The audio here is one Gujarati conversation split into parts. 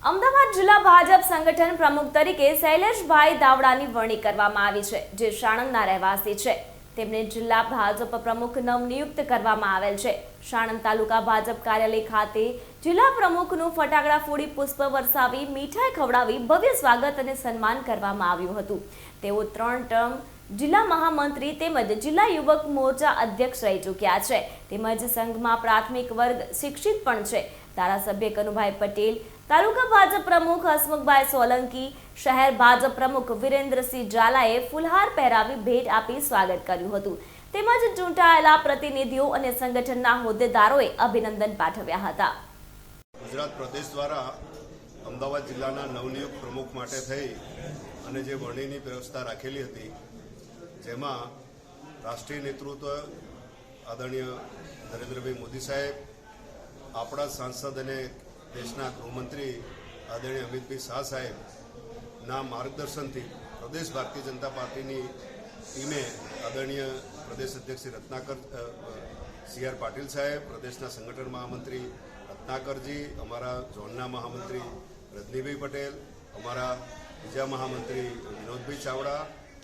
અમદાવાદ જિલ્લા ભાજપ સંગઠન પ્રમુખ તરીકે શૈલેષભાઈ દાવડાની વરણી કરવામાં આવી છે, જે સાણંદના રહેવાસી છે. તેમને જિલ્લા ભાજપ પ્રમુખ નવનિયુક્ત કરવામાં આવેલ છે. સાણંદ તાલુકા ભાજપ કાર્યાલય ખાતે જિલ્લા પ્રમુખનું ફટાકડા ફોડી પુષ્પ વરસાવી મીઠાઈ ખવડાવી ભવ્ય સ્વાગત અને સન્માન કરવામાં આવ્યું હતું. તેઓ 3 ટર્મ જિલ્લા મહામંત્રી તેમજ જિલ્લા યુવક મોરચા અધ્યક્ષ રહી ચૂક્યા છે. તેમજ સંઘમાં પ્રાથમિક વર્ગ શિક્ષિત પણ છે. ધારાસભ્ય કનુભાઈ પટેલ, તાલુકા ભાજપ પ્રમુખ હસમુખભાઈ સોલંકી, શહેર ભાજપ પ્રમુખ વિરેન્દ્રસિંહ ઝાલાએ ફુલહાર પહેરાવી ભેટ આપી સ્વાગત કર્યું હતું. તેમજ ચૂંટાયેલા પ્રતિનિધિઓ અને સંગઠનના હોદ્દેદારોએ અભિનંદન પાઠવ્યા હતા. ગુજરાત પ્રદેશ દ્વારા અમદાવાદ જિલ્લાના નવનિયુક્ત પ્રમુખ માટે થઈ અને જે વરણીની વ્યવસ્થા રાખેલી હતી, જેમાં રાષ્ટ્રીય નેતૃત્વ આદરણીય નરેન્દ્રભાઈ મોદી સાહેબ, આપણા સાંસદ અને દેશના ગૃહમંત્રી આદરણીય અમિતભાઈ શાહ સાહેબના માર્ગદર્શનથી પ્રદેશ ભારતીય જનતા પાર્ટીની ટીમે આદરણીય પ્રદેશ અધ્યક્ષ શ્રી રત્નાકર CR પાટીલ સાહેબ, પ્રદેશના સંગઠન મહામંત્રી રત્નાકરજી, અમારા ઝોનના મહામંત્રી રજનીભાઈ પટેલ, અમારા બીજા મહામંત્રી વિનોદભાઈ ચાવડા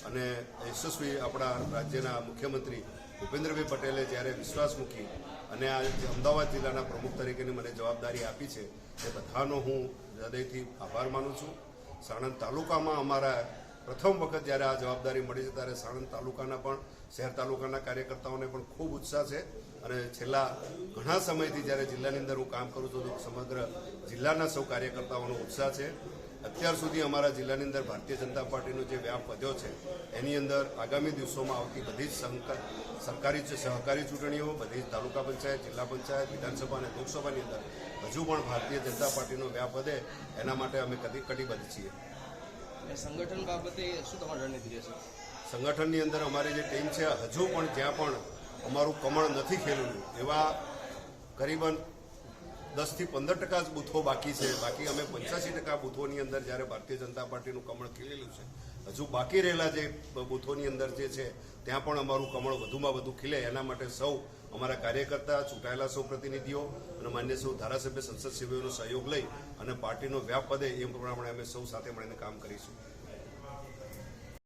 અને યશસ્વી આપણા રાજ્યના મુખ્યમંત્રી ભૂપેન્દ્રભાઈ પટેલે જ્યારે વિશ્વાસ મૂકી અને આ અમદાવાદ જિલ્લાના પ્રમુખ તરીકેની મને જવાબદારી આપી છે, તે બધાનો હું હૃદયથી આભાર માનું છું. સાણંદ તાલુકામાં અમારા પ્રથમ વખત જ્યારે આ જવાબદારી મળી છે, ત્યારે સાણંદ તાલુકાના પણ શહેર તાલુકાના કાર્યકર્તાઓને પણ ખૂબ ઉત્સાહ છે. અને છેલ્લા ઘણા સમયથી જ્યારે જિલ્લાની અંદર હું કામ કરું છું, તો સમગ્ર જિલ્લાના સૌ કાર્યકર્તાઓનો ઉત્સાહ છે. અત્યાર સુધી અમારા જિલ્લાની અંદર ભારતીય જનતા પાર્ટીનો જે વ્યાપ વધ્યો છે, એની અંદર આગામી દિવસોમાં આવતી બધી જ સરકારી સહકારી ચૂંટણીઓ, બધી જ તાલુકા પંચાયત, જિલ્લા પંચાયત, વિધાનસભા અને લોકસભાની અંદર હજુ પણ ભારતીય જનતા પાર્ટીનો વ્યાપ વધે, એના માટે અમે કટિબદ્ધ છીએ. સંગઠન બાબતે શું તમારી રણનીતિ રહેશે? સંગઠનની અંદર અમારી જે ટીમ છે, હજુ પણ જ્યાં પણ અમારું કમળ નથી ખેલેલું એવા કરીબન 10 થી 15% જ બૂથો બાકી છે. બાકી અમે 85% બૂથોની અંદર જ્યારે ભારતીય જનતા પાર્ટીનું કમળ ખીલેલું છે, હજુ બાકી રહેલા જે બૂથોની અંદર જે છે ત્યાં પણ અમારું કમળ વધુમાં વધુ ખીલે, એના માટે સૌ અમારા કાર્યકર્તા, ચૂંટાયેલા સૌ પ્રતિનિધિઓ અને માન્ય સૌ ધારાસભ્ય, સંસદ સભ્યોનો સહયોગ લઈ અને પાર્ટીનો વ્યાપ વધે એ પ્રમાણે અમે સૌ સાથે મળીને કામ કરીશું.